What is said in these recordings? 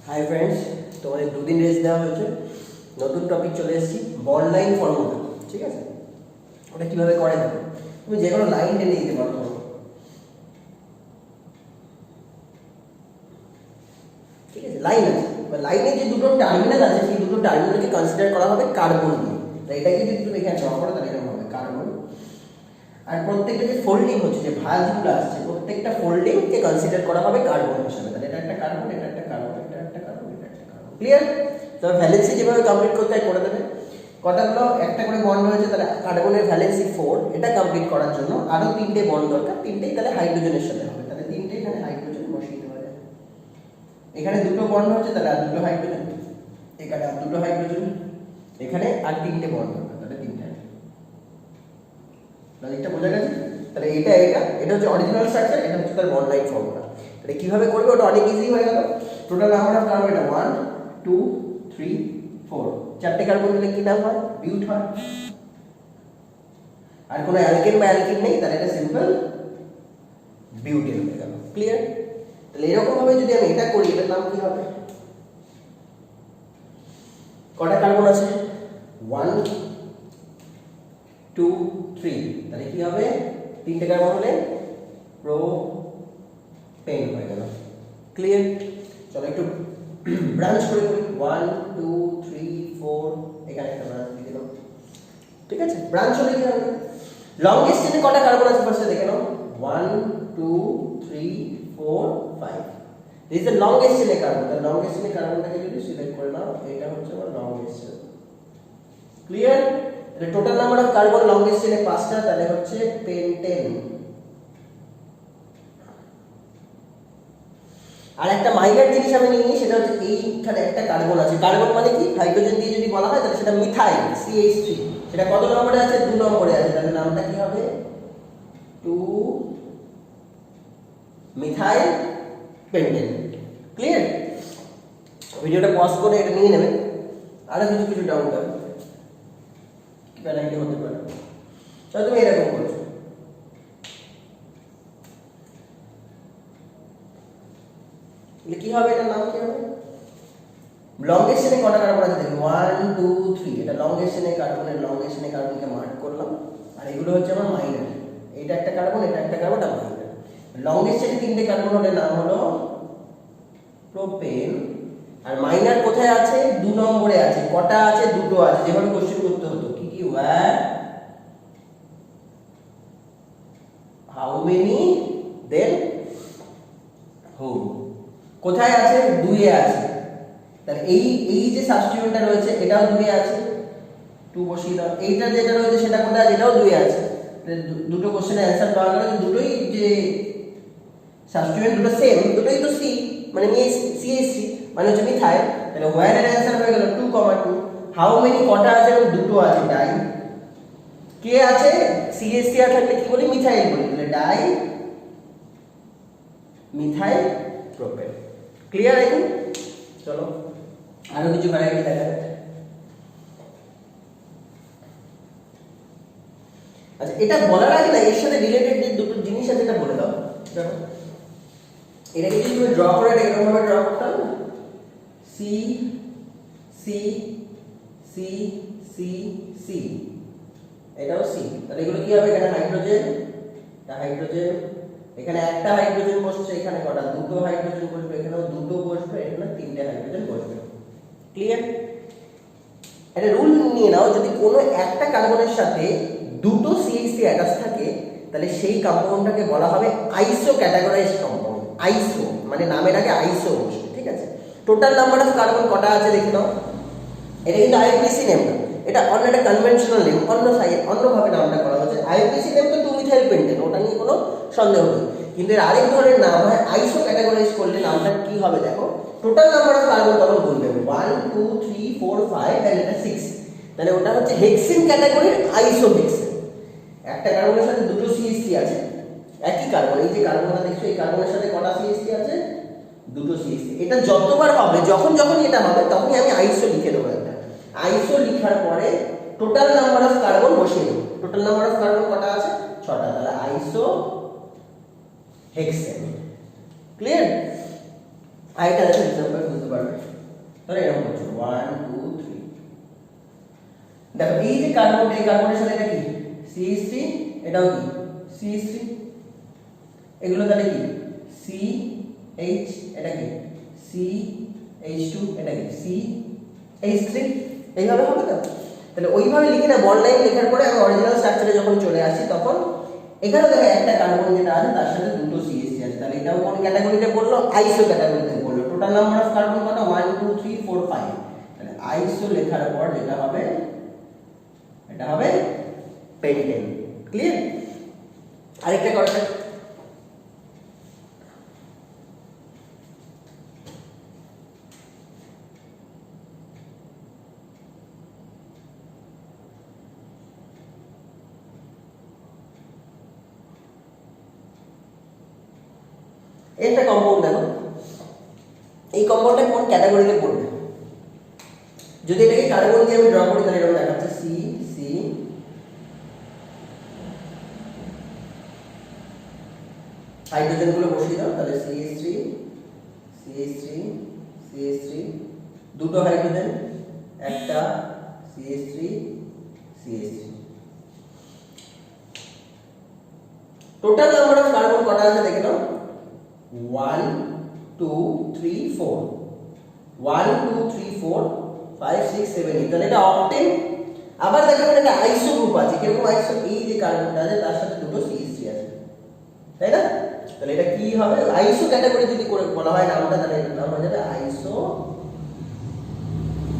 Hi friends, তোমাদের দুদিন rest দেওয়া হয়েছে। নতুন টপিক চলে এসেছি, বন্ড লাইন ফর্মুলা। ঠিক আছে, ওটা কীভাবে করে দেখো। তুমি যে কোনো লাইন টেনে দিতে পারো। ঠিক আছে, লাইন আছে, লাইনে যে দুটো টার্মিনাল আছে সেই দুটো টার্মিনালকে কনসিডার করা হবে কার্বন দিয়ে। এটাকে যদি তুমি এখানে ড্র করো তাহলে এরকম হবে কার্বন। আর প্রত্যেকটা যে ফোল্ডিং হচ্ছে, যে ভাঁজগুলো আসছে, প্রত্যেকটা ফোল্ডিংকে কনসিডার করা হবে কার্বন হিসাবে। তাহলে এটা একটা কার্বন, এটা একটা কার্বন, এটা একটা কার্বন, এটা একটা কার্বন। ক্লিয়ার? তবে ভ্যালেন্সি যেভাবে কমপ্লিট করতে হয় করে দেবে। কটাগুলো একটা করে বন্ড হয়েছে, তাহলে কার্বনের ভ্যালেন্সি 4। এটা কমপ্লিট করার জন্য আরো 3টে বন্ড দরকার। 3টেই তাহলে হাইড্রোজেনের সাথে হবে। তাহলে 3টে এখানে হাইড্রোজেন বসিয়ে দেওয়া যায়। এখানে দুটো বন্ড হচ্ছে, তাহলে আর দুটো হাইড্রোজেন, এখানে আর দুটো হাইড্রোজেন, এখানে আর 3টে বন্ড দরকার, তাহলে 3টে। লজিকটা বোঝা গেছে? তাহলে এটা হচ্ছে অরিজিনাল স্ট্রাকচার, এটা হচ্ছে তার বন্ড লাইন ফর্মুলা। তাহলে কিভাবে করবে ওটা অনেক ইজি হয়ে গেল। টোটাল নাম্বার অফ কার্বন এটা 1 2 3 4। চারটে কার্বন দিলে কি নাম হয়? বিউট হয়। আর কোনো অ্যালকেন বা অ্যালকিন নেই, তাহলে এটা সিম্পল বিউটেন হয়ে গেল। ক্লিয়ার? তাহলে এরকম ভাবে যদি আমি এটা করি, এটার নাম কি হবে? কটা কার্বন আছে? 1 2 3। তাহলে কি হবে? 3টে কার্বন হলে প্রোপেন হয়ে গেল। ক্লিয়ার? চলো একটু ব্রাঞ্চ করে করি। 1 2 3 4, এখানে একটা ব্রাঞ্চ দিয়ে দিলাম। ঠিক আছে, ব্রাঞ্চ হলে কি হবে? লংগেস্ট চেনে কটা কার্বন আছে ফার্স্টে দেখে নাও। 1 2 3 4 5। দিস ইজ দ্য লংগেস্ট চেনে কার্বন। তাহলে লংগেস্ট চেনে কার্বনটাকে যদি সিলেক্ট করে নাও, এটা হচ্ছে আমার লংগেস্ট চেন। ক্লিয়ার? তাহলে total number of carbon longest চেনে 5টা, তাহলে হচ্ছে পেন্টেন। আর একটা মাইনার জিনিস আমি নিয়ে নিই, সেটা হচ্ছে এইখানে একটা কার্বন আছে। কার্বন মানে কি? হাইড্রোজেন দিয়ে যদি বলা হয় তাহলে সেটা মিথাইল CH3। সেটা কত নম্বরে আছে? 2 নম্বরে আছে। তাহলে নামটা কি হবে? 2 মিথাইল পেন্টেন। ক্লিয়ার? ভিডিওটা পজ করে এটা নিয়ে নেবে। আরো কিছু ডাউট আছে, কি প্যারাইটি হতে পারে। তাহলে তুমি এরকম করছো, কি হবে? এটার নাম কি হবে? লংগেস্ট চেনে কটা কার্বন আছে দেখো, 1 2 3। এটা লংগেস্ট চেনে কার্বনের লংগেস্ট চেনে কার্বনকে মার্ক করলাম। আর এগুলো হচ্ছে আমার মাইনার। এটা একটা কার্বন, এটা একটা কার্বন, এটা মাইনার। লংগেস্ট চেনে 3টে কার্বন হলে নাম হলো প্রোপেন। আর মাইনার কোথায় আছে? 2 নম্বরে আছে। কটা আছে? দুটো আছে। যেভাবে কোশ্চেন করতে হতো, কি কি? ওয়্যার, হাউ মেনি, দেন হু। কোথায় আছে? 2 এ আছে। তাহলে এই যে সাবস্টিটিউয়েন্টটা রয়েছে এটাও 2 এ আছে, 2 বসিয়ে দাও। এইটা যেটা রয়েছে সেটা কোথায় আছে? এটাও 2 এ আছে। তাহলে দুটো কোশ্চেনের অ্যানসার পাওয়া গেল যে দুটোই যে সাবস্টিটিউয়েন্ট দুটো সেম, দুটোই তো সি, মানে CH3 মানে হচ্ছে মিথাইল। তাহলে হোয়ার এর অ্যানসার হয়ে গেল 2, 2। হাউ মেনি কটা আছে? দুটো আছে। ডাই কে আছে? CH3 আর থাকলে কি বলি? মিথাইল বলি। তাহলে ডাই মিথাইল প্রোপেন। ক্লিয়ার? এখন চলো আরো কিছু ভ্যারাইটি দেখা যাক। আচ্ছা, এটা বলার আগে না এর সাথে রিলেটেড যে দুটো জিনিস আছে এটা বলে দাও। দেখো, এটাকে যদি তুমি ড্র করে এরকম ভাবে ড্র করতে হবে না, C C C C C, এটাও সি। তাহলে এগুলো কি হবে? এখানে হাইড্রোজেন, এটা হাইড্রোজেন, এখানে একটা হাইড্রোজেন বসছে, এখানে কটা? দুটো হাইড্রোজেন বসবে, এখানেও দুটো বসবে, এখানে 3টে হাইড্রোজেন বসবে। ক্লিয়ার? একটা রুল নিয়ে নাও, যদি কোনো একটা কার্বনের সাথে দুটো CH3 অ্যাটাচ থাকে তাহলে সেই কম্পাউন্ডটাকে বলা হবে আইসো ক্যাটাগরাইজড কম্পাউন্ড। আইসো মানে নামের আগে আইসো বসবে। ঠিক আছে? টোটাল নাম্বার অফ কার্বন কটা আছে দেখে নাও। এটা কিন্তু IUPAC নেম না, এটা অন্য একটা কনভেনশনাল নেম, অন্যভাবে নামটা করা হচ্ছে। IUPAC নেম তো 2 মিথাইল পেন্টেন, ওটা নিয়ে কোনো সন্দেহ নেই। কিন্তু এর আরেক ধরনের নাম হয় আইসো ক্যাটাগরাইজ করলে নামটা কি হবে দেখো। টোটাল নাম্বার অফ কার্বন তখন বলবে 1 2 3 4 5, তাহলে এটা 6। তাহলে ওটা হচ্ছে হেক্সেন ক্যাটাগরির আইসোহেক্সেন। একটা কার্বনের সাথে দুটো CH3 আছে, একই কার্বন। এই যে কার্বনটা দেখছো, এই কার্বনের সাথে কটা CH3 আছে? দুটো CH3। এটা যতবার হবে, যখন এটা হবে তখনই আমি আইসো লিখে দেবো। একটা আইসো লিখার পরে টোটাল নাম্বার অফ কার্বন বসিয়ে দেবো। টোটাল নাম্বার অফ কার্বন কটা আছে? 6টা। তাহলে আইসো হেক্সেন। ক্লিয়ার? আরেকটা দেখো এক্সাম্পল বুঝতে বুঝতে পারবে। তাহলে এরকম হচ্ছে 1 2 3। দেখো এই যে কার্বন, এই কার্বনের সাথে এটা কি CH3, এটাও কি CH3, এগুলো তাহলে কি CH, এটা কি CH2, এটা কি CH3, এইভাবে হবে না? তাহলে ওইভাবে লিখে না, বন্ড লাইন লেখার পরে আমি অরিজিনাল স্ট্রাকচারে যখন চলে আসি তখন এখানে দেখো একটা কার্বন যেটা আছে তার সাথে দুটো CH3 আছে, তাহলে এটাও কোন ক্যাটাগরিতে পড়লো? আইসো ক্যাটাগরিতে পড়লো। টোটাল নাম্বার অফ কার্বন কত? 1 2 3 4 5। তাহলে আইসো লেখার পর যেটা হবে এটা হবে পেন্টেন। ক্লিয়ার? আরেকটা করা যাক। একটা কম্পাউন্ড দেখো, এই কম্পাউন্ডটা কোন ক্যাটাগরিতে পড়বে? যদি এটাকে কার্বন দিয়ে আমি ড্র করি তাহলে এরকম দেখাচ্ছে সি সি, হাইড্রোজেন গুলো বসিয়ে দাও, তাহলে CH3 CH3 CH3, দুটো হাইড্রোজেন, একটা CH3 CH3। Total number of carbon কটা আছে দেখে নাও? 1 2 3 4, 1 2 3 4 5 6 7 8, তাহলে এটা অক্টেন। আবার দেখো এটা আইসো গ্রুপ আছে। কিরকম আইসো? এই যে কার্বনটা আছে তার সাথে দুটো CH3 আছে, তাই না? তাহলে এটা কি হবে? আইসো ক্যাটাগরি যদি করে বলা হয় নামটা, তাহলে এর নাম হয়ে যাবে আইসো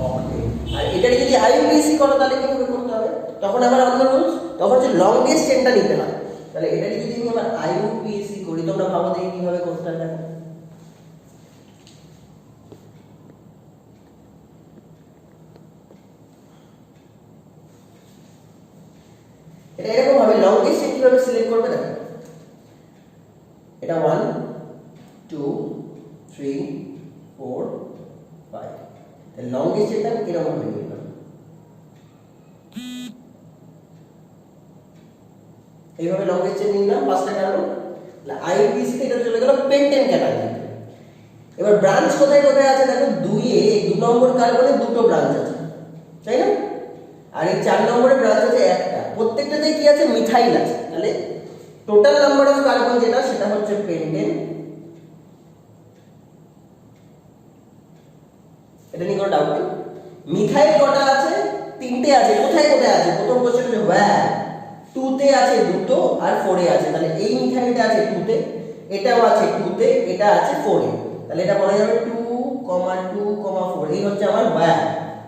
অক্টেন। আর এটা যদি IUPAC করো তাহলে কিভাবে করতে হবে? তখন আবার অন্য রুলস, তখন হচ্ছে লংগেস্ট চেনটা নিতে হয়। তাহলে এটা যদি আমি আবার IUPAC করি, তোমরা ভাবো দেখি কিভাবে করতে হয়। দেখো এটা এরকম হবে। লংগেস্ট চেন কিভাবে সিলেক্ট করবে? দেখো এটা 1 2 3 4 5, তাহলে লংগেস্ট চেনটা এরকম হবে নিলাম। এইভাবে লংগেস্ট চেন নিলাম পাঁচটা কার্বন। তাহলে IUPAC তে এটা চলে গেল পেন্টেন ক্যাটাগরি। এবার ব্রাঞ্চ কোথায় কোথায় আছে দেখো? 2 এ 2 নম্বর কার্বনে দুটো ব্রাঞ্চ আছে, তাই না? আর এই 4 নম্বরে ব্রাঞ্চ আছে একটা। প্রত্যেকটাতে কি আছে? মিথাইল আছে। তাহলে টোটাল নাম্বার অফ কার্বন যেটা সেটা হচ্ছে পেন্টেন। এটা নিয়ে কোনো ডাউট নেই। মিথাইল কটা আছে? তিনটে আছে। কোথায় কোথায় আছে? প্রথম কোশ্চেন হচ্ছে ওয়্যার। 2 তে আছে দুটো আর 4 এ আছে। তাহলে এই মিথাইলটা আছে 2 তে, এটাও আছে 2 তে, এটা আছে 4 এ। তাহলে এটা বলা যাবে 2, 2, 4। এই হচ্ছে আমার ওয়্যার।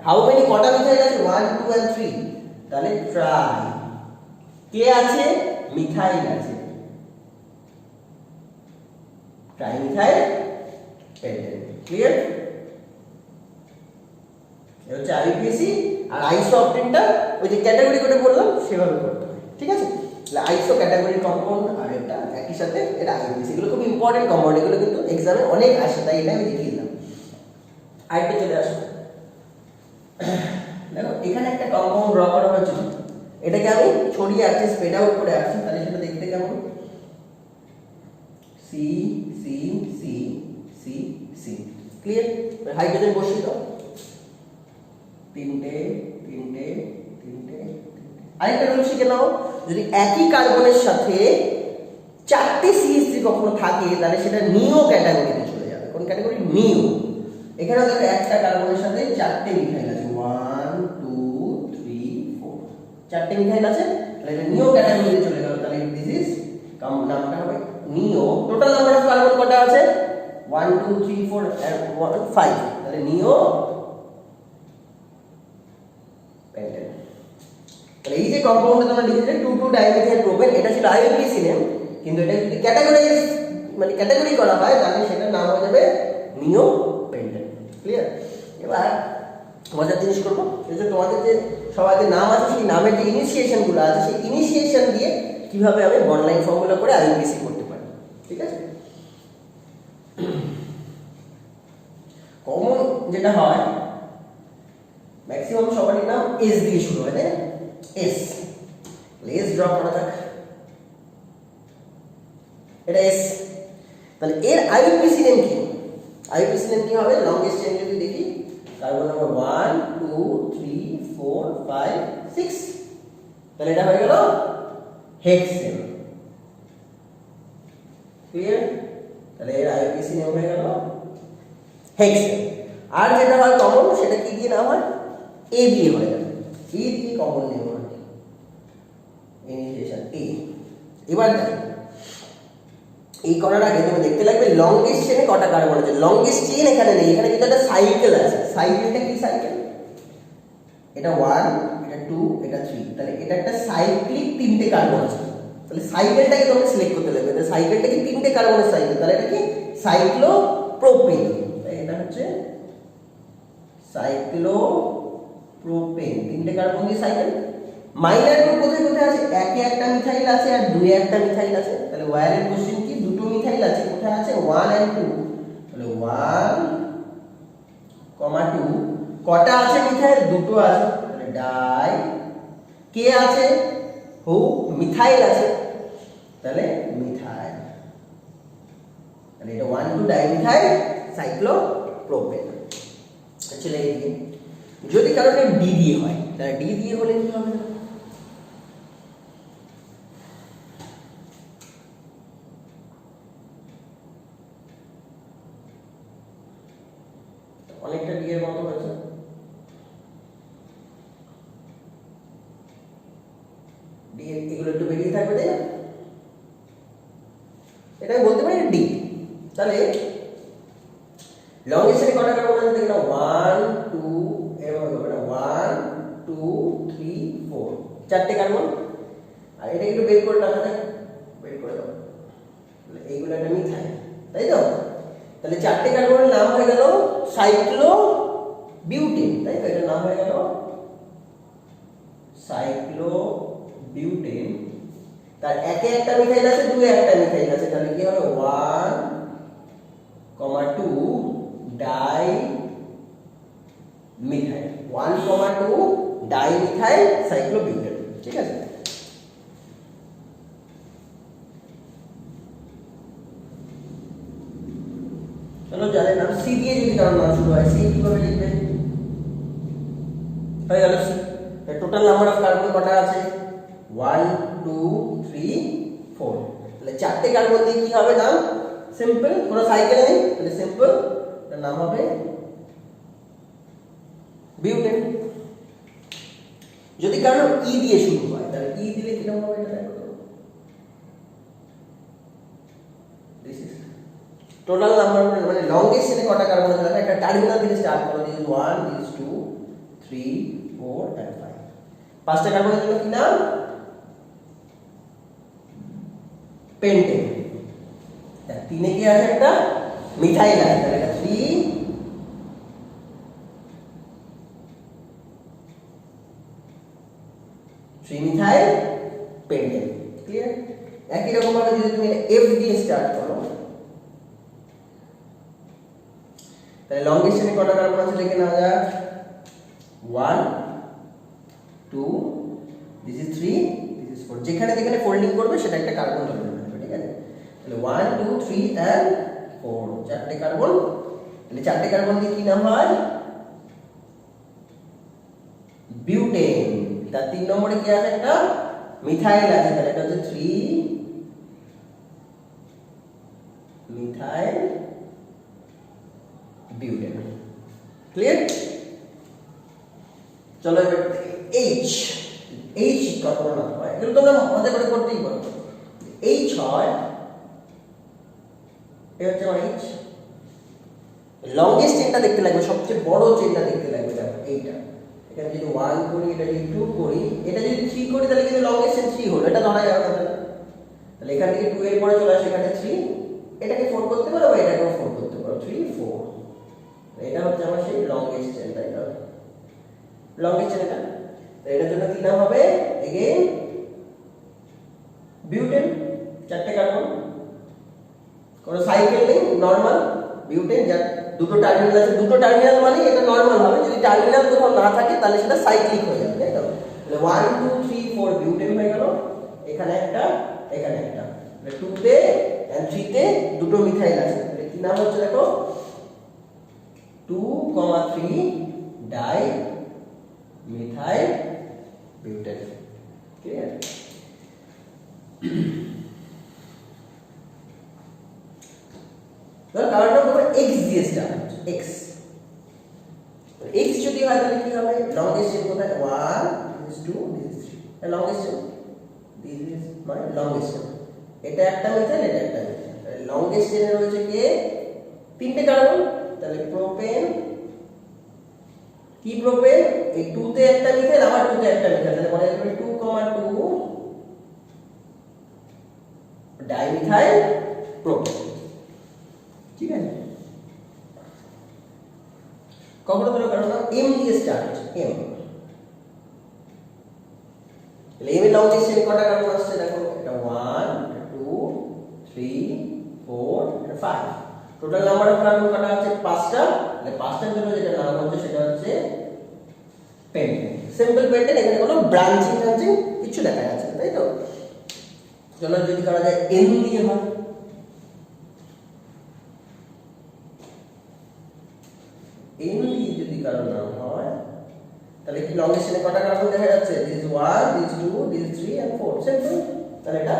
হাউ মেনি কটা মিথাইল আছে? 1 2 and 3। তাহলে ট্রাই। কে আছে? মিথাইল আছে। Try methyl pentane. ক্লিয়ার? এটা হচ্ছে IUPAC। আর আইসো অক্টেনটা ওই যে ক্যাটাগরি করে বললাম সেভাবে করতে হয়, ঠিক আছে? তাহলে আইসো ক্যাটাগরি কম্পাউন্ড আর এটা একই সাথে এটা IUPAC। এগুলো খুব ইম্পর্টেন্ট কম্পাউন্ড, এগুলো কিন্তু এক্সামে অনেক আসে, তাই এটা আমি দেখিয়ে দিলাম। আরেকটা চলে আসো। দেখো এখানে একটা কম্পাউন্ড ড্র করা হয়েছিল, এটাকে আমি ছড়িয়ে আছি, স্প্রেড আউট করে আছি, তাহলে সেটা দেখতে কেমন? C C C C C. Clear? Hydrogen বসিয়ে দাও, তিনটে তিনটে তিনটে। আরেকটা রুল শিখে নাও, যদি একই কার্বনের সাথে 4টে CH3 কখনো থাকে তাহলে সেটা নিও ক্যাটাগরিতে চলে যাবে। কোন ক্যাটাগরি? নিও। এখানে দেখো একটা কার্বনের সাথে 4টে মিথাইল আছে, 1 2 3 4, 4টে মিথাইল আছে, তাহলে এটা নিও ক্যাটাগরিতে চলে গেল। তাহলে দিস ইজ নামটা হবে নিও। টোটাল নাম্বার অফ কার্বন কটা আছে? 1 2 3 4 and 1 5, তাহলে নিও পেন্টেন। তাহলে এই যে কম্পাউন্ডটা তোমরা লিখেছিলে 2 2 ডাইমিথাইল প্রোপেন, এটা ছিল IUPAC নেম, কিন্তু এটা যদি ক্যাটাগরাইজ মানে ক্যাটাগরি করা হয় তাহলে সেটার নাম হয়ে যাবে নিও পেন্টেন। ক্লিয়ার? এবার মজার জিনিস করবো, এই যে তোমাদের যে সবাইকে নাম আছে সেই নামের যে ইনিশিয়েশন গুলো আছে সেই ইনিশিয়েশন দিয়ে কিভাবে আমি বন্ড লাইন ফর্মুলা করে IUPAC করতে পারি, ঠিক আছে? কমন যেটা হয় ম্যাক্সিমাম সবারই নাম এস দিয়ে শুরু হয়, তাই না? এস। এস ড্র করা যাক, এটা এস। তাহলে এর IUPAC নেম কি? আইউপিএসি নেম কি হবে? লংগেস্ট চেইন যদি দেখি কার্বন নাম্বার 1 2 3 4 5 6, তাহলে এটা হয়ে গেল হেক্সেন। ক্লিয়ার? তাহলে এর আইউপিএসি নেম হয়ে গেল হেক্সেন। আর যেটা হয় কমন সেটা কি দিয়ে না হয়? এ দিয়ে হয়ে যাবে। এ দিয়ে কমন নেম হয়, ইনিশিয়েশন এ। এবার এই করার আগে তুমি দেখতে লাগবে লংগেস্ট চেইনে কটা কার্বন আছে। লংগেস্ট চেইন এখানে নেই, এখানে কিন্তু একটা সাইকেল আছে। সাইকেলটা কি সাইকেল? এটা 1, এটা 2, এটা 3, তাহলে এটা একটা সাইক্লিক 3টে কার্বন আছে। তাহলে সাইকেলটাকে তোমাকে সিলেক্ট করতে লাগবে। তাহলে সাইকেলটা কি 3টে কার্বনের সাইকেল, তাহলে এটা কি সাইক্লোপ্রোপেন। তাই এটা হচ্ছে সাইক্লোপ্রোপেন, 3টে কার্বন দিয়ে সাইকেল। মাইনার গ্রুপ কোথায় কোথায় আছে? একে একটা মিথাইল আছে আর দুই একটা মিথাইল আছে। তাহলে ওয়্যার এর কোশ্চেন কি? দুটো মিথাইল আছে, কোথায় আছে? 1 and 2। তাহলে 1, 2 কটা আছে মিথাইল? দুটো আছে, তাহলে ডাই। কে আছে? হু, মিথাইল আছে, তাহলে মিথাইল। তাহলে এটা 1 2 ডাইমিথাইল সাইক্লোপ্রোপেন। চলে এদিকে যদি কারণে ডি দিয়ে হয়, তাহলে ডি দিয়ে হলে কি হবে? অনেকটা ডি এর মতো হয়েছে। ডি এগুলো একটু বেরিয়ে থাকবে, তাই না? এটা বলতে পারি ডি। তাহলে লংগেস্ট চেইনে কটা কার্বন আছে দেখো না? 1 2 এরকম হবে না, 1 2 3 4, 4টে কার্বন। আর এটা একটু বের করে রাখা যায়, বের করে দাও। তাহলে এইগুলো একটা মিথাইল, তাই তো? তাহলে 4টে কার্বনের নাম হয়ে গেল সাইক্লোবিউটেন, তাই তো? এটার নাম হয়ে গেল সাইক্লোবিউটেন। তার একে একটা মিথাইল আছে, দুই একটা মিথাইল আছে, তাহলে কি হবে? 1, 2 die methyl, 1, 2 die methyl cyclobutane. ঠিক আছে? চলো যাদের নাম সি দিয়ে যদি কারোর নাম শুরু হয়, সি কিভাবে লিখবে? হয়ে গেল C. Total number of carbon কটা আছে? 1 2 3 4। তাহলে 4টে কার্বন দিয়ে কি হবে নাম? সিম্পল, কোনো সাইকেল নেই, তাহলে সিম্পল এর নাম হবে বিউটেন। যদি কারণ ই দিয়ে শুরু হয়, তাহলে ই দিলে কি নাম হবে? এটা দেখো তো। দিস ইজ টোটাল নাম্বার, মানে লংগেস্ট চেইনে কটা কার্বন আছে? একটা টার্মিনাল থেকে স্টার্ট করো। This is 1, this is 2 3 4 and 5। পাঁচটা কার্বনের জন্য কি নাম? পেন্টেন। তিনে কি আছে? একটা মিথাইল আছে, তাহলে এটা 3 মিথাইল পেন্টেন। ক্লিয়ার? একই রকম ভাবে যদি তুমি এটা এফ দিয়ে স্টার্ট করো, তাহলে লংগেস্ট চেইনে কটা কার্বন আছে লিখে নাও যাক। 1 2 দিস ইজ 3 দিস ইজ 4। যেখানে যেখানে ফোল্ডিং করবে সেটা একটা কার্বন ধরে নেবে, ঠিক আছে? তাহলে 1 2 3 and 4, 4টে কার্বন। তাহলে 4টে কার্বন দিয়ে কি নাম হয়? বিউটেন। তার 3 নম্বরে কি আছে? একটা মিথাইল আছে, তাহলে এটা হচ্ছে 3 মিথাইল বিউটেন। ক্লিয়ার? চলো এবার এইচ। এইচ কখনো না হয়, এগুলো তোমরা মজা করে করতেই পারো। এইচ হয়, এটা হচ্ছে আমার এইচ। লংগেস্ট চেইনটা দেখতে লাগবে, সবচেয়ে বড় চেইনটা দেখতে লাগবে। দেখো এইটা, এখানে যদি 1 করি, এটা যদি 2 করি, এটা যদি 3 করি, তাহলে কিন্তু লংগেস্ট চেইন 3 হলো, এটা ধরা যাবে না। তাহলে এখান থেকে 2 এর পরে চলে আসে এখানে 3, এটাকে 4 করতে পারো বা এটাকেও 4 করতে পারো, 3 4। এটা হচ্ছে আমার সেই লংগেস্ট চেইন, তাই না? লংগেস্ট চেইন এটা। তো এটার জন্য কি নাম হবে? Again butane. 4টে কার্বন, কোনো সাইকেল নেই, নরমাল বিউটেন। যার দুটো টার্মিনাল আছে, দুটো টার্মিনাল মানে এটা নরমাল হবে। যদি টার্মিনাল কোথাও না থাকে তাহলে সেটা সাইক্লিক হয়ে যাবে, তাই তো? তাহলে 1 2 3 4 বিউটেন হয়ে গেল। এখানে একটা, এখানে একটা। 2 তে এন্ড 3 তে দুটো মিথাইল আছে, তাহলে কি নাম হচ্ছে দেখো? 2,3 ডাই মিথাইল বিউটেন। ক্লিয়ার? কারণটা হবে x দিয়ে স্টার্ট, x x যদি হয় তাহলে কি হবে? লংগেস্ট চেন কোথায়? 1 this is 2 this is 3, longest chain, this is my longest chain. এটা একটা মিথাইল, এটা একটা মিথাইল। লংগেস্ট চেনে রয়েছে কে? তিনটে কার্বন, তাহলে প্রোপেন, কি প্রোপেন? এই 2 তে একটা মিথাইল, আবার 2 তে একটা মিথাইল, তাহলে বলা যাবে 2,2 ডাইমিথাইল প্রোপেন। ঠিক আছে? কখনো ধরো কারণ m দিয়ে স্টার্ট, m, তাহলে m এর লংগেস্ট চেনে কটা কার্বন আসছে? দেখো এটা 1 2 3 4 5, টোটাল নাম্বার অফ কার্বন কটা আছে? 5টা। তাহলে 5টার জন্য যেটা নাম হচ্ছে সেটা হচ্ছে পেন্টেন, সিম্পল পেন্টেন। এখানে কোনো ব্রাঞ্চিং কিছু দেখা যাচ্ছে না, তাই তো? চলো যদি করা যায় n দিয়ে হয়, n দিয়ে যদি কারো নাম হয় তাহলে কি লংগেস্ট চেনে কটা কার্বন দেখা যাচ্ছে? This 1 this 2 this 3 and 4, simple. তাহলে এটা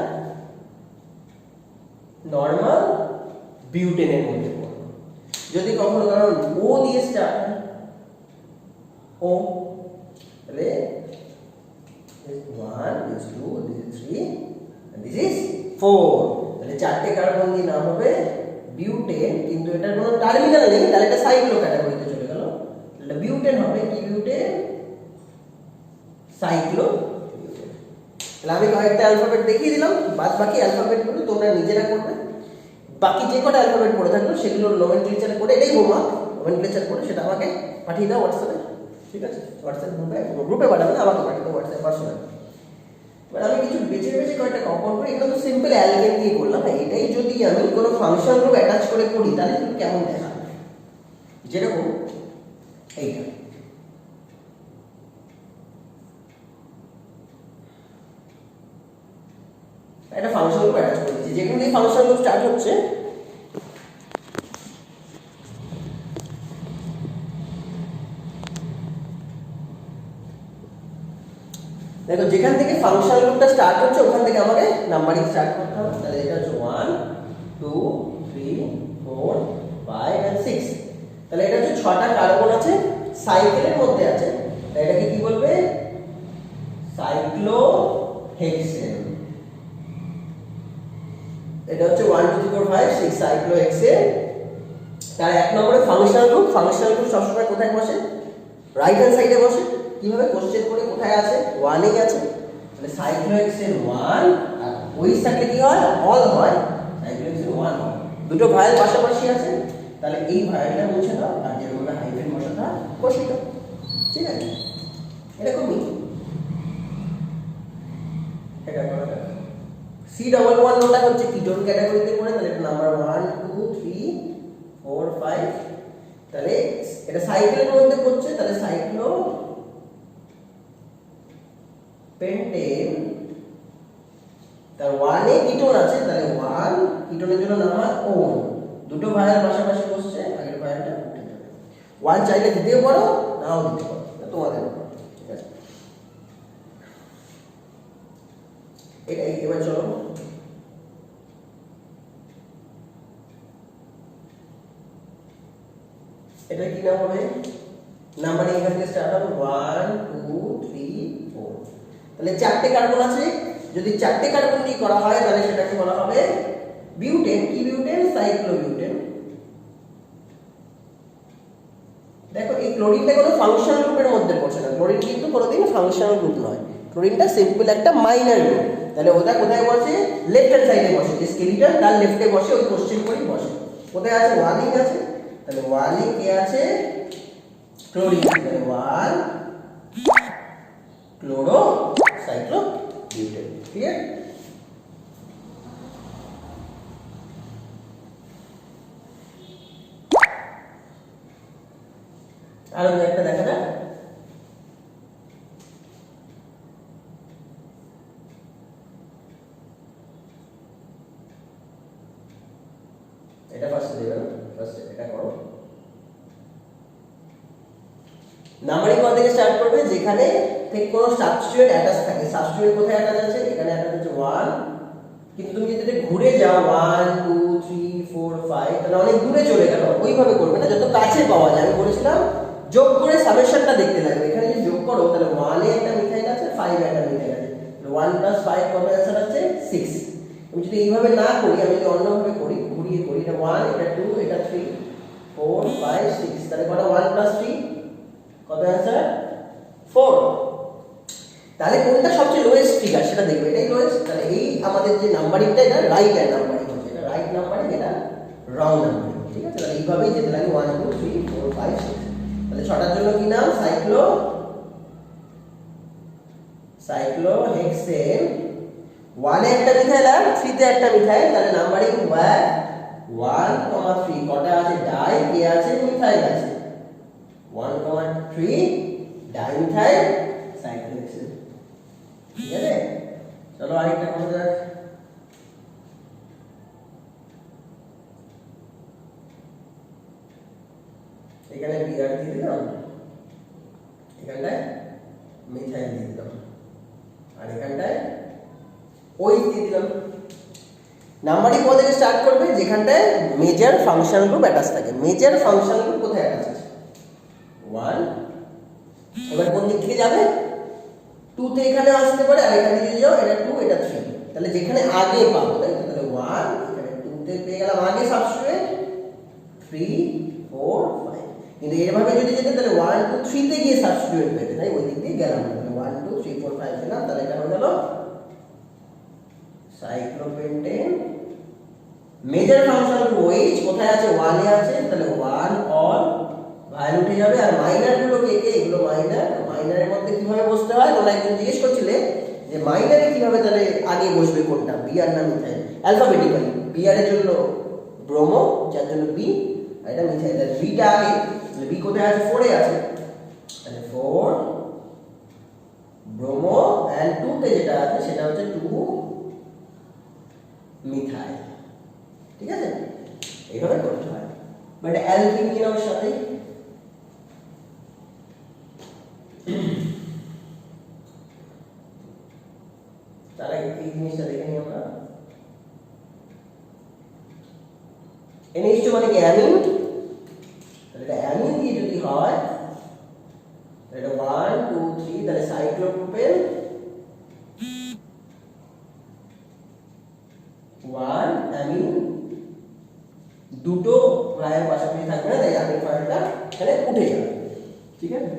নরমাল বিউটেনের মধ্যে পড়ে। যদি কখনো কারণ ও দিয়ে স্টার্ট, ও, তাহলে this 1 this 2 this 3 and this is 4, তাহলে চারটে কার্বন দিয়ে নাম হবে বিউটেন। কিন্তু এটার কোনো টার্মিনাল নেই, তাহলে এটা সাইক্লো ক্যাটাগরিতে চলে গেল। এটা বিউটেন হবে কি? Butane, cyclo butane. তাহলে আমি কয়েকটা অ্যালফাবেট দেখিয়ে দিলাম, বাদ বাকি অ্যালফাবেটগুলো তোমরা নিজেরা করবে। বাকি যে কটা অ্যালফাবেট পড়ে থাকলো সেগুলোর নোমেনক্লেচার করে, এটাই হোমওয়ার্ক, নোমেনক্লেচার করে সেটা আমাকে পাঠিয়ে দাও হোয়াটসঅ্যাপে। ঠিক আছে? হোয়াটসঅ্যাপ গ্রুপে পাঠাবে না, আমাকে পাঠিয়ে দাও হোয়াটসঅ্যাপ পার্সোনাল। এবার আমি কিছু বেছে বেছে কয়েকটা কম্পাউন্ড করি, এগুলো তো সিম্পল অ্যালকেন দিয়ে করলাম। এটাই যদি আমি কোনো ফাংশন গ্রুপ অ্যাটাচ করে করি তাহলে কিন্তু কেমন দেখাবে? যেরকম এইটা, একটা ফাংশন গ্রুপ অ্যাটাচ করেছি, যেখানে ফাংশন গ্রুপ স্টার্ট হচ্ছে দেখো, যেখান থেকে ফাংশন গ্রুপটা স্টার্ট হচ্ছে ওখান থেকে আমাকে নাম্বারিং স্টার্ট করতে হবে। তাহলে এটা হচ্ছে 1 2 3 4 5 and 6, তাহলে এটা হচ্ছে 6টা কার্বন আছে, সাইকেলের মধ্যে আছে। তাই এটাকে কি বলবে? সাইক্লোহেক্সেন। এটা হচ্ছে 1 2 3 4 5 6 সাইক্লোহেক্সেন। তার এক নম্বরে ফাংশনাল গ্রুপ। ফাংশনাল গ্রুপ সবসময় কোথায় বসে? রাইট হ্যান্ড সাইডে বসে। কিভাবে? কোশ্চেন করে কোথায় আছে? 1 এ আছে। তাহলে সাইক্লোহেক্সেন 1, আর ওই থাকলে কি হয়? অল হয়, সাইক্লোহেক্সেন 1 হয়। দুটো ভায়াল পাশাপাশি আছে, তাহলে এই ভায়ালটা মুছে দাও আর যেরকম হাইফেন বসাটা বসিয়ে দাও। ঠিক আছে? এরকমই এটা করা যায়। C11 ওটা হচ্ছে কিটোন ক্যাটাগরিতে পড়ে, তাহলে এটা নাম্বার 1 2 3 4 5, তাহলে এটা সাইকেলের মধ্যে পড়ছে, তাহলে সাইক্লো পেন্টেন। তার 1 এ কিটোন আছে, তাহলে 1 কিটোনের জন্য নাম হয় ওন। দুটো ভায়াল পাশাপাশি বসছে, আগের ভায়ালটা উঠে যাবে। 1 চাইলে দিতেও পারো, নাও দিতে পারো, তোমাদের উপর। ঠিক আছে? এটা এবার চলো এটা কি নাম হবে? নাম্বারিং এখান থেকে স্টার্ট হবে 1 2 3 4, তাহলে চারটে কার্বন আছে। যদি চারটে কার্বন দিয়ে করা হয় তাহলে সেটাকে বলা হবে বিউটেন। কি বিউটেন? সাইক্লোবিউটেন। দেখো, এই ক্লোরিনটা কোনো ফাংশনাল গ্রুপের মধ্যে পড়ছে না। ক্লোরিন কিন্তু কোনোদিন ফাংশনাল গ্রুপ নয়, ক্লোরিনটা সিম্পল একটা মাইনর গ্রুপ। তাহলে ওটা কোথায় বসে? লেফট হ্যান্ড সাইডে বসে, যে স্কেলিটন তার লেফটে বসে, ওই কোশ্চেন করেই বসে। কোথায় আছে? 1 এ আছে, তাহলে 1 এ কে আছে? ক্লোরিন। তাহলে 1 ক্লোরো সাইক্লোবিউটেন। ক্লিয়ার? আর একটা দেখা যাক। এটা ফার্স্ট দেবে, ফার্স্ট এটা করো। নাম্বারিং কোথা থেকে স্টার্ট করবে, যেখানে থেকে কোনো সাবস্টিটিউয়েন্ট অ্যাটাচ থাকে। সাবস্টিটিউয়েন্ট কোথায় অ্যাটাচ আছে, এখানে অ্যাটাচ আছে 1, কিন্তু তুমি যদি ঘুরে যাও 1 2 3 4 5 তাহলে অনেক দূরে চলে গেল। ওইভাবে করবে না, যত কাছে পাওয়া যায়। আমি বলেছিলাম যোগ করে সামেশনটা দেখতে লাগবে। এখানে যদি যোগ করো তাহলে 1 এ একটা মিথাইল আছে, 5 এ একটা মিথাইল আছে, 1 + 5 কত অ্যান্সার আছে 6। আমি যদি এইভাবে না করি, আমি যদি অন্যভাবে করি, ঘুরিয়ে করি, এটা 1 এটা 2 এটা 3 4 5 6, তাহলে কত 1 + 3 কত অ্যান্সার 4। তাহলে কোনটা সবচেয়ে লোয়েস্ট ফিগার সেটা দেখবে, এটাই লোয়েস্ট। তাহলে এই আমাদের যে নাম্বারিংটা, এটা রাইট হ্যান্ড নাম্বারিং হচ্ছে, এটা রাইট নাম্বারিং, এটা রং নাম্বারিং। ঠিক আছে, তাহলে এইভাবেই যেতে লাগে 1 2 3 4 5 6। তাহলে ছটার জন্য কি নাম, সাইক্লোহেক্সেন। 1 এ একটা মিথাইল আর 3 তে একটা মিথাইল, তাহলে নাম্বারিং 1 3 কটা আছে, ডাই কে আছে, মিথাইল আছে, 1 3 ডাইমিথাইল সাইক্লোহেক্সেন। ঠিক আছে, চলো আরেকটা করা যাক। এখানে বিআর দিয়ে দিলাম, এখানটায় মিথাইল দিয়ে দিলাম, আর এখানটায় ওই দিয়ে দিলাম। নাম্বারিং কোথা থেকে স্টার্ট করবে, যেখানটায় মেজর ফাংশন গ্রুপ অ্যাটাচ থাকে। মেজর ফাংশন গ্রুপ কোথায় অ্যাটাচ আছে 1, এবার কোন দিক থেকে যাবে 2 তে এখানে আসতে পারে, আর এখানে যদি যাও এটা 2 এটা 3, তাহলে যেখানে আগে পাবো, তাই তো, তাহলে 1 এখানে 2 তে পেয়ে গেলাম আগে সাবস্টিটিউয়েন্ট 3 4 5। কিন্তু এইভাবে যদি যেতে তাহলে 1 2 3 তে গিয়ে সাবস্টিটিউয়েন্ট পেতে, তাই ওই দিক দিয়ে গেলাম, তাহলে 1 2 3 4 5 দিলাম, তাহলে এটা হয়ে গেল সাইক্লোপেন্টেন। মেজর ফাংশন OH কোথায় আছে, 1 এ আছে, তাহলে 1 অল ভাইল উঠে যাবে। আর মাইনার গুলো কে কে, এগুলো মাইনারের মধ্যে কিভাবে বসতে হয়, তোমরা একজন জিজ্ঞেস করছিলে যে মাইনারে কিভাবে তাহলে আগে বসবে কোনটা, বিআর না মিথাইল, অ্যালফাবেটিক্যালি। বিআর এর জন্য ব্রোমো, যার জন্য বি, আর এটা মিথাইল, তাহলে বিটা আগে। তাহলে বি কোথায় আছে, 4 এ আছে, তাহলে 4 ব্রোমো, এন্ড 2 তে যেটা আছে সেটা হচ্ছে 2 মিথাইল। ঠিক আছে, এইভাবে করতে হয়। বাট অ্যালকিন কিনা ওর সাথে, তার আগে এই জিনিসটা দেখে নিই আমরা। NH2 মানে কি অ্যামিন, তাহলে এটা অ্যামিন দিয়ে যদি হয় তাহলে এটা 1 2 3, তাহলে সাইক্লোপ্রোপেন 1 অ্যামিন, দুটো রায়ের পাশাপাশি থাকবে না, তাই অ্যামিন ফাইলটা এখানে উঠে যাবে। ঠিক আছে,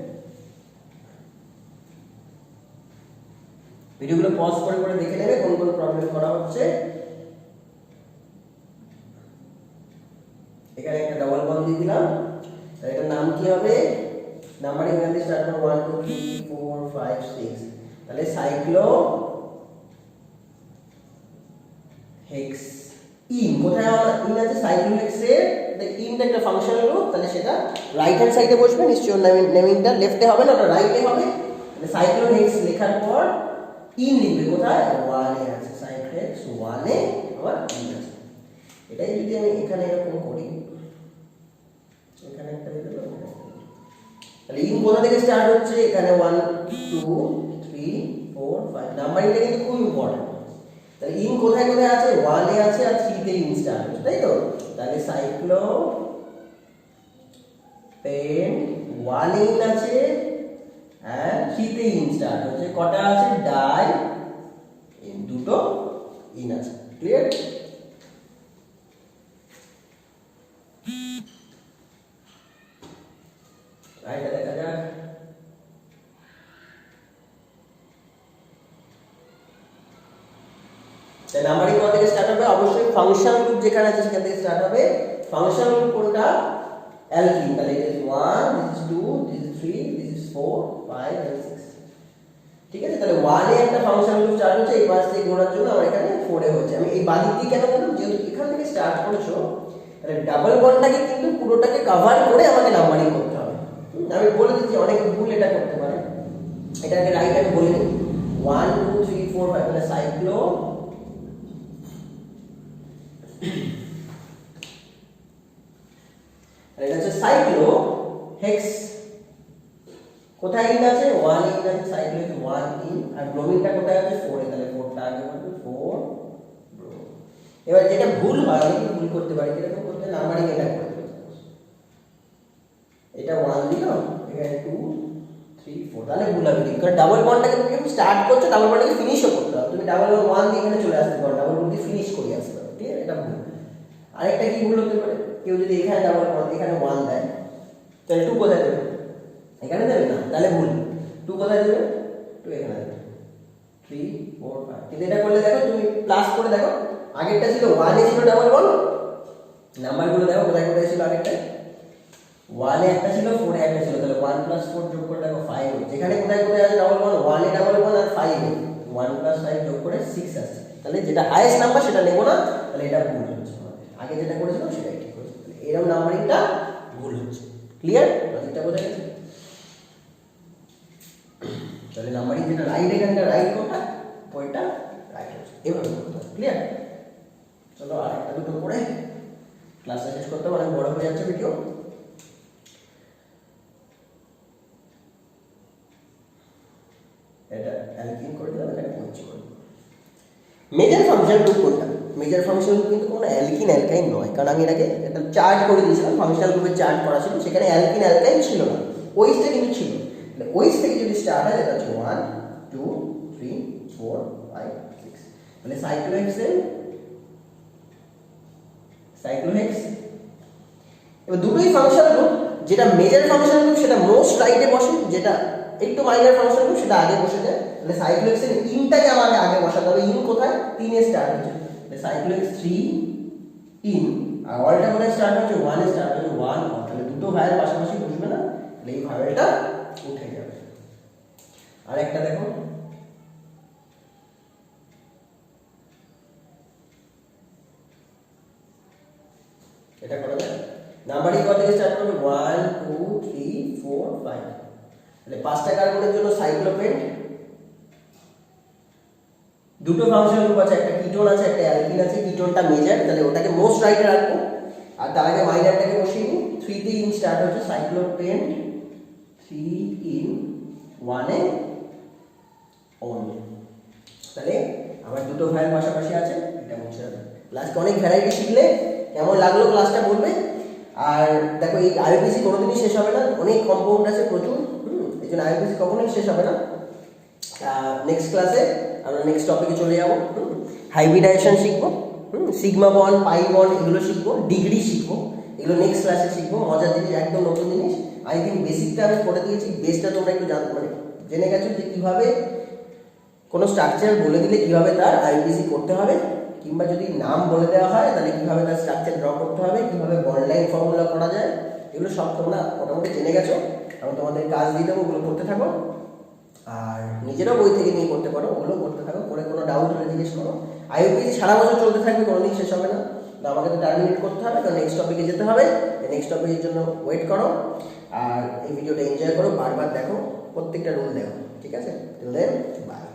ভিডিওগুলো পজ করে করে দেখে নেবে কোন কোন প্রবলেম করা হচ্ছে। এখানে একটা ডাবল বন্ড দিয়ে দিলাম, তাহলে এটার নাম কি হবে, নাম্বারিং এখান থেকে স্টার্ট করব 1 2 3 4 5 6, তাহলে সাইক্লো হেক্স ইন। কোথায় আমার ইন আছে, সাইক্লোহেক্সের ইনটা একটা ফাংশন গ্রুপ, তাহলে সেটা রাইট হ্যান্ড সাইডে বসবে নিশ্চয়ই, নেমিংটা লেফটে হবে না, ওটা রাইটে হবে। তাহলে সাইক্লোহেক্স লেখার পর ইন লিখবে কোথায়, 1 এ আছে, সাইক্লোহেক্স 1 এ আবার ইন আছে। এটাই যদি আমি এখানে এরকম করি, এখানে একটা দিয়ে দেব, তাহলে ইন কোথা থেকে স্টার্ট হচ্ছে, এখানে 1 2 3 4 5, নাম্বারিংটা কিন্তু খুব ইম্পর্টেন্ট। তাহলে ইন কোথায় কোথায় আছে, 1 এ আছে আর 3 তে ইন স্টার্ট হচ্ছে, তাই তো। তাহলে সাইক্লো পেন 1 এ ইন আছে আর 3 তে ইন স্টার্ট হচ্ছে, কটা আছে, ডাই ইন, দুটো ইন আছে। ক্লিয়ার, রাইটটা দেখা যাক। তাই নাম্বারিং কোথা থেকে স্টার্ট হবে, অবশ্যই ফাংশন গ্রুপ যেখানে আছে সেখান থেকে স্টার্ট হবে। ফাংশন গ্রুপ কোনটা, অ্যালকিন, তাহলে it is 1 this is 2 this is 3 this is 4 5 and 6। ঠিক আছে, তাহলে 1 এ একটা ফাংশন গ্রুপ স্টার্ট হচ্ছে, এই পাশ থেকে ঘোরার জন্য আমার এখানে 4 এ হচ্ছে। আমি এই বাদিক দিয়ে কেন করলাম, যেহেতু এখান থেকে স্টার্ট করেছো, তাহলে ডাবল বন্ডটাকে কিন্তু পুরোটাকে কভার করে আমাকে নাম্বারিং করতে হবে। আমি বলে দিচ্ছি, অনেকে ভুল এটা করতে পারে, এটাকে রাইট হ্যান্ড বলে নিই, 1 2 3 4 5, তাহলে সাইক্লো এটা হচ্ছে সাইক্লো হেক্স কোথায় ইন আছে 1 ইন আছে সাইক্লোহেক্স 1 ইন আর ব্রোমিনটা কোথায় আছে 4 এ তাহলে 4টা আগে বলবো 4 ব্রোমিন। এবার যেটা ভুল হয় আমি ভুল করতে পারি কিরকম করতে নাম্বারিং এটা করে দেব এটা 1 দিলাম এখানে 2 3 4 তাহলে ভুল হবে কারণ ডাবল বন্ডটাকে তুমি যখন স্টার্ট করছো ডাবল বন্ডটাকে ফিনিশও করতে হবে তুমি ডাবল বন্ড 1 দিয়ে এখানে চলে আসতে পারো ডাবল বন্ড দিয়ে ফিনিশ করে আসতে পারো ঠিক আছে এটা ভুল। আরেকটা কি ভুল হতে পারে কেউ যদি এখানে ডাবল বন্ড এখানে 1 দেয় তাহলে 2 কোথায় দেবে এখানে দেবে না তাহলে ভুল 2 কোথায় দেবে 2 এখানে দেবে 3 4 5 কিন্তু এটা করলে দেখো তুমি প্লাস করে দেখো আগেরটা ছিল 1 এ ছিল ডাবল বন্ড নাম্বারগুলো দেখো কোথায় কোথায় ছিল আগেরটা 1 এ একটা ছিল 4 এ একটা ছিল তাহলে 1 প্লাস 4 যোগ করে দেখো 5 যেখানে কোথায় কোথায় আছে ডাবল বন্ড 1 এ ডাবল বন্ড আর 5 এ 1 প্লাস 5 যোগ করে 6 আসছে তাহলে যেটা হাইয়েস্ট নাম্বার সেটা নেব না তাহলে এটা ভুল হচ্ছে আমাদের আগে যেটা করেছিলাম সেটাই ঠিক হয়েছে তাহলে এরকম নাম্বারিংটা ভুল হচ্ছে ক্লিয়ার লজিকটা বোঝা গেছে তাহলে নাম্বারিং যেটা রাইট এখানটা রাইট কোনটা ওইটা রাইট হচ্ছে এভাবে করতে হবে ক্লিয়ার চলো আর একটা দুটো করে ক্লাসটা শেষ করতে অনেক বড় হয়ে যাচ্ছে ভিডিও এটা অ্যালকিন করে দিলাম এটা পঞ্চি করে মেজর ফাংশন গ্রুপ কোনটা মেজর ফাংশন কিন্তু কোনো অ্যালকিন অ্যালকাইন নয় কারণ আমি এটাকে একটা চার্ট করে দিয়েছিলাম ফাংশনাল গ্রুপের চার্ট করা ছিল সেখানে অ্যালকিন অ্যালকাইন ছিল না ওইসটা কিন্তু ছিল ওইস থেকে যদি স্টার্ট হয় এটা হচ্ছে 1 2 3 4 5 6 মানে সাইক্লোহেক্স এবার দুটোই ফাংশনাল গ্রুপ যেটা মেজর ফাংশনাল গ্রুপ সেটা মোস্ট রাইটে বসে যেটা একটু মাইনর ফাংশনাল গ্রুপ সেটা আগে বসে যায় তাহলে সাইক্লোহেক্সের ইনটাকে আমাকে আগে বসাতে হবে ইন কোথায় 3 এ স্টার্ট হচ্ছে তাহলে সাইক্লোহেক্স 3 ইন আর অলটা কোথায় স্টার্ট হচ্ছে 1 এ স্টার্ট হচ্ছে 1 তাহলে দুটো ভাইয়ের পাশাপাশি বসবে না তাহলে এই ভাইয়েরটা উঠে যাবে আরেকটা দেখো এটা করা যায় নাম্বারিং কত থেকে স্টার্ট করবে 1 2 3 4 5 তাহলে পাঁচটা কার্বনের জন্য সাইক্লোপেন্ট দুটো ফাংশনাল গ্রুপ আছে একটা কিটোন আছে একটা অ্যালকিন আছে কিটোনটা মেজর তাহলে ওটাকে মোস্ট রাইটে রাখবো আর তার আগে মাইনরটাকে বসিয়ে নিই 3 তে ইন স্টার্ট হচ্ছে সাইক্লোপেন্ট 3 ইন 1 এ অন তাহলে আমার দুটো ভাইয়ের পাশাপাশি আছে এটা মুছে যাবে ক্লাসকে অনেক ভ্যারাইটি শিখলে কেমন লাগলো ক্লাসটা বলবে আর দেখো এই আইপিসি কোনোদিনই শেষ হবে না অনেক কম্পাউন্ড আছে প্রচুর এই জন্য আইপিসি কখনোই শেষ হবে না নেক্সট ক্লাসে আমরা নেক্সট টপিকে চলে যাবো হাইব্রিডাইজেশন শিখবো সিগমা বন্ড পাই বন্ড এগুলো শিখবো ডিগ্রি শিখবো এগুলো নেক্সট ক্লাসে শিখবো মজার জিনিস একদম নতুন জিনিস আই থিঙ্ক বেসিকটা আমি করে দিয়েছি বেসটা তোমরা একটু মানে জেনে গেছো যে কীভাবে কোনো স্ট্রাকচার বলে দিলে কীভাবে তার আইপিসি করতে হবে কিংবা যদি নাম বলে দেওয়া হয় তাহলে কীভাবে তার স্ট্রাকচার ড্র করতে হবে কীভাবে বন্ড লাইন ফর্মুলা করা যায় এগুলো সব তোমরা মোটামুটি জেনে গেছো আমি তোমাদের কাজ দিয়ে দেবো ওগুলো করতে থাকো আর নিজেরাও বই থেকে নিয়ে করতে পারো ওগুলো করতে থাকো করে কোনো ডাউট হলে জিজ্ঞেস করো আইপিসি সারা বছর চলতে থাকবে কোনোদিন শেষ হবে না তো আমাকে তো টার্মিনেট করতে হবে তো নেক্সট টপিকে যেতে হবে নেক্সট টপিকের জন্য ওয়েট করো আর এই ভিডিওটা এনজয় করো বারবার দেখো প্রত্যেকটা রুল দেখো ঠিক আছে টিল দেন বাই